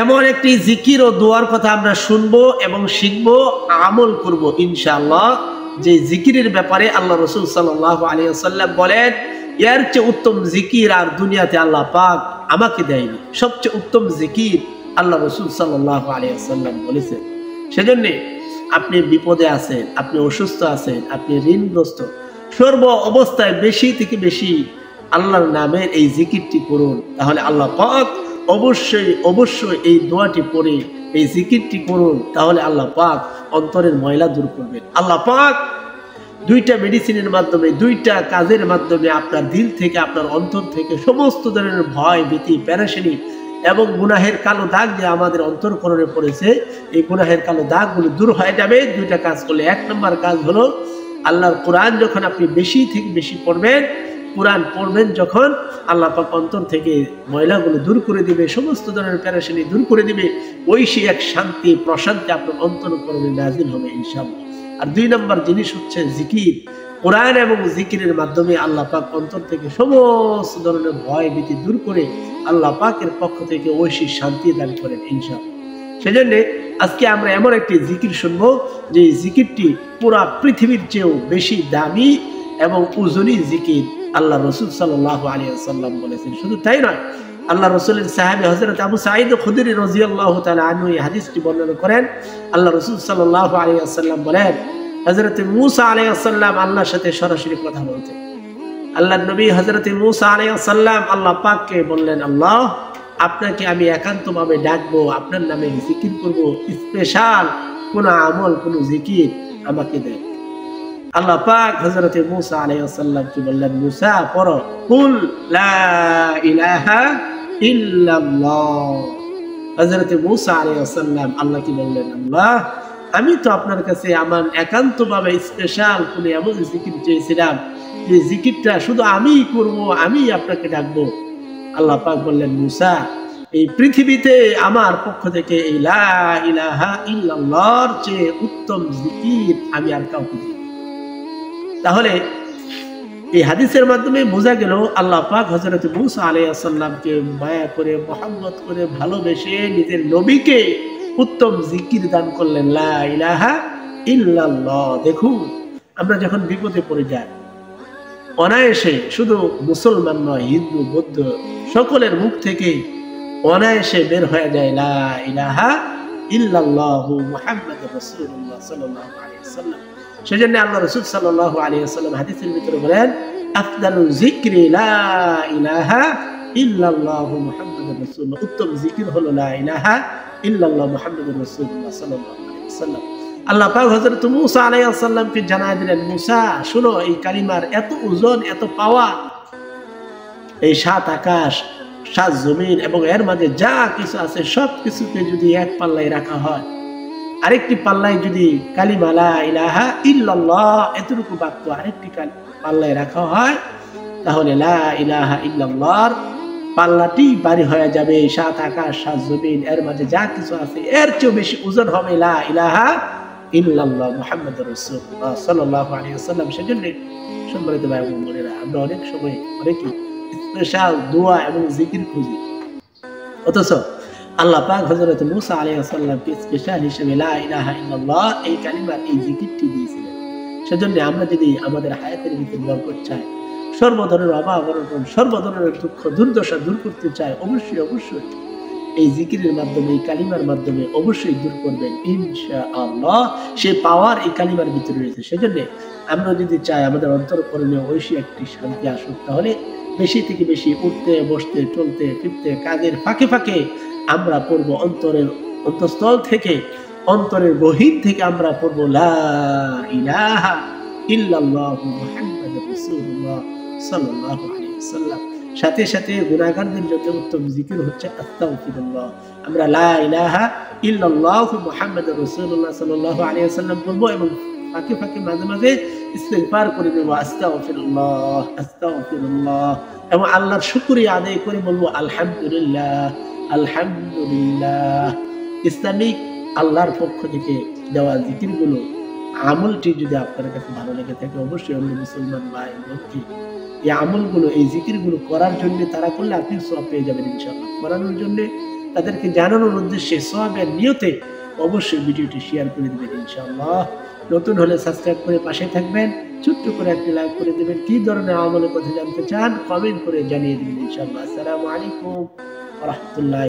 এমন একটি জিকির ও দোয়ার কথা আমরা শুনবো এবং শিখবো, আমল করব ইনশাআল্লাহ। যে জিকিরের ব্যাপারে আল্লাহ রাসূল সাল্লাল্লাহু আলাইহি ওয়াসাল্লাম বলেন, এর চেয়ে উত্তম জিকির আর দুনিয়াতে আল্লাহ পাক আমাকে দেয়নি। সবচেয়ে উত্তম জিকির আল্লাহ রাসূল সাল্লাল্লাহু আলাইহি ওয়াসাল্লাম বলেছেন। সেজন্য আপনি বিপদে আছেন, আপনি অসুস্থ আছেন, আপনি ঋণগ্রস্ত, সর্ব অবস্থায় বেশি থেকে বেশি আল্লাহর নামের এই জিকিরটি করুন। তাহলে আল্লাহ পাক অবশ্যই এই দোয়াটি পড়ে এই জিকিরটি করুন, তাহলে আল্লাহ পাক অন্তরের ময়লা দূর করবেন। আল্লাহ পাক দুইটা মেডিসিনের মাধ্যমে, দুইটা কাজের মাধ্যমে আপনার দিল থেকে, আপনার অন্তর থেকে সমস্ত ধরনের ভয়, ভীতি, পেরেশানি এবং গুনাহের কালো দাগ যে আমাদের অন্তরকরণে পড়েছে, এই গুনাহের কালো দাগগুলো দূর হয়ে যাবে দুইটা কাজ করলে। এক নম্বর কাজ হলো আল্লাহর কোরআন যখন আপনি বেশি থেকে বেশি পড়বেন, কোরআন পড়বেন যখন, আল্লাহ পাক অন্তর থেকে ময়লাগুলো দূর করে দিবে, সমস্ত ধরনের পেরেশানি দূর করে দিবে। ওই সে এক শান্তি, প্রশান্তি আপনার অন্তরকরণে নাজিল হবে ইনশাআল্লাহ। আর দুই নম্বর জিনিস হচ্ছে জিকির। কোরআন এবং জিকিরের মাধ্যমে আল্লাহ পাক অন্তর থেকে সমস্ত ধরনের ভয় ভীতি দূর করে আল্লাহ পাকের পক্ষ থেকে ঐশী শান্তি দান করেন ইনশাআল্লাহ। সেজন্য আজকে আমরা এমন একটি জিকির শুনবো যে জিকিরটি পুরা পৃথিবীর চেয়েও বেশি দামি এবং ওজনী জিকির আল্লাহ রাসূল সাল্লাল্লাহু আলাইহি ওয়াসাল্লাম বলেছেন। শুধু তাই নয়, আল্লাহ রাসূলের সাহাবী হযরত আবু সাঈদ খুদরি রাদিয়াল্লাহু তাআলা আনহু এই হাদিসটি বর্ণনা করেন। আল্লাহ রাসূল সাল্লাল্লাহু আলাইহি ওয়াসাল্লাম বলেন, হযরত মূসা আলাইহিস সালাম আল্লাহর সাথে সরাসরি কথা বলতেন। আল্লাহর নবী হযরত মূসা আলাইহিস সালাম আল্লাহ পাককে বললেন, আল্লাহ আপনাকে আমি একান্তভাবে ডাকবো, আপনার নামে জিকির করব, স্পেশাল কোন আমল, কোন জিকির আমাকে দেন। আল্লাহ পাক হযরত মূসা আলাইহিস সালামকে বললেন, মূসা পড়ো, কুল লা ইলাহা ইল্লাল্লাহ। হযরত মূসা আলাইহিস সালাম আল্লাহকে বললেন, আল্লাহ আমি তো আপনার কাছে আমার একান্তভাবে স্পেশাল কোন এমন জিকির চেয়েছিলাম, যে জিকিরটা শুধু আমিই করব, আমি আপনাকে ডাকবো। আল্লাহ পাক বললেন, মূসা এই পৃথিবীতে আমার পক্ষ থেকে এই লা ইলাহা ইল্লাল্লাহর চেয়ে উত্তম জিকির আমি আর কাউকে দিই। তাহলে এই হাদিসের মাধ্যমে বোঝা গেল আল্লাহ পাক হযরত মূসা আলাইহিস সালামকে মায়া করে, মহব্বত করে, ভালোবেসে নিজের নবীকে উত্তম জিকির দান করলেন, লা ইলাহা ইল্লাল্লাহ। দেখুন, আমরা যখন বিপদে পড়ে যাই, অনায়াসে, শুধু মুসলমান নয়, হিন্দু, বৌদ্ধ সকলের মুখ থেকে অনায়াসে বের হয়ে যায় লা ইলাহা ইল্লাল্লাহু মুহাম্মাদুর রাসূলুল্লাহ সাল্লাল্লাহু আলাইহি ওয়াসাল্লাম। সেজন্য আল্লাহ রাসূল সাল্লাল্লাহু আলাইহি ওয়াসাল্লাম হাদিসের ভিতরে বলেন, আফদালুল যিকরি লা ইলাহা ইল্লাল্লাহু মুহাম্মাদুর রাসূলুল্লাহ। উত্তম জিকির হলো লা ইলাহা ইল্লাল্লাহ মুহাম্মাদুর রাসূলুল্লাহ সাল্লাল্লাহু আলাইহি ওয়াসাল্লাম। আল্লাহ পাক হযরত মূসা আলাইহিস সালামকে জানায় দিলেন, মূসা শুনো, এই কালিমার এত ওজন, এত পাওয়ার, এই সাত আকাশ, সাত জমিন এবং এর মাঝে যা কিছু আছে সব কিছুকে যদি এক পাল্লায় রাখা হয়, আরেকটি পাল্লায় যদি কালিমা লা ইলাহা ইল্লাল্লাহ এতটুকু বাক্য আরেকটি পাল্লায় রাখা হয়, তাহলে লা ইলাহা ইল্লাল্লাহর পাল্লাটি ভারী হয়ে যাবে। সাত আকাশ, সাত জমিন, এর মাঝে যা কিছু আছে এর চেয়েও বেশি ওজন হবে লা ইলাহা ইল্লাল্লাহ মুহাম্মাদুর রাসূলুল্লাহ সাল্লাল্লাহু আলাইহি ওয়াসাল্লাম। সেজন্য সম্মানিত ভাই ও বোনেরা, আমরা অনেক সময় অনেকই স্পেশাল দোয়া এবং জিকির খুঁজি, অথচ আল্লাহ পাক হযরত মূসা আলাইহিস সালামকে স্পেশাল হিসেবে লা ইলাহা ইল্লাল্লাহ এই কালিমার এই জিকিরটি দিয়েছিলেন। সেজন্য আমরা যদি আমাদের হায়াতের ভিতরে বরকত চাই, সর্ব ধরনের অভাব অনটন, সর্ব ধরনের দুঃখ দুর্দশা দূর করতে চাই, অবশ্যই এই জিকিরের মাধ্যমে, এই কালিমার মাধ্যমে অবশ্যই দূর করবেন ইনশাআল্লাহ। সে পাওয়ার এই কালিমার ভিতরে রয়েছে। সেজন্য আমরা যদি চাই আমাদের অন্তরকরণে ঐশী একটি শান্তি আসুক, তাহলে বেশি থেকে বেশি উঠতে, বসতে, চলতে, ফিরতে, কাজের ফাঁকে ফাঁকে আমরা পড়ব, অন্তরের অন্তঃস্থল থেকে, অন্তরের গহীন থেকে আমরা পড়ব লা ইলাহা ইল্লাল্লাহু মুহাম্মাদুর রাসূলুল্লাহ সাল্লাল্লাহু আলাইহি ওয়াসাল্লাম। সাথে সাথে গুনাহগারদের জন্য উত্তম জিকির হচ্ছে আস্তাগফিরুল্লাহ। আমরা লা ইলাহা ইল্লাল্লাহু মুহাম্মাদুর রাসূলুল্লাহ সাল্লাল্লাহু আলাইহি ওয়াসাল্লাম পড়ব এবং ফাঁকে ফাঁকে মাঝে মাঝে ইস্তিগফার করে দেব, আস্তাগফিরুল্লাহ আস্তাগফিরুল্লাহ, এবং আল্লাহর শুকরিয়া আদায় করে বলবো আলহামদুলিল্লাহ আলহামদুলিল্লাহ। ইসলামিক আল্লাহর পক্ষ থেকে দেওয়া জিকিরগুলো, আমলটি যদি আপনার কাছে ভালো লেগে থাকে, অবশ্যই অন্য মুসলমান ভাই বোনকে এই আমলগুলো, এই জিকিরগুলো করার জন্য, তারা করলে আপনি সওয়াব পেয়ে যাবেন ইনশাআল্লাহ। করানোর জন্য তাদেরকে জানানোর উদ্দেশ্যে সওয়াবের নিয়তে অবশ্যই ভিডিওটি শেয়ার করে দিবেন ইনশাআল্লাহ। নতুন হলে সাবস্ক্রাইব করে পাশে থাকবেন, ছোট্ট করে একটি লাইক করে দেবেন। কি ধরনের আমলের কথা জানতে চান কমেন্ট করে জানিয়ে দিবেন ইনশাআল্লাহ। আসসালামু আলাইকুম ওয়া রাহমাতুল্লাহ।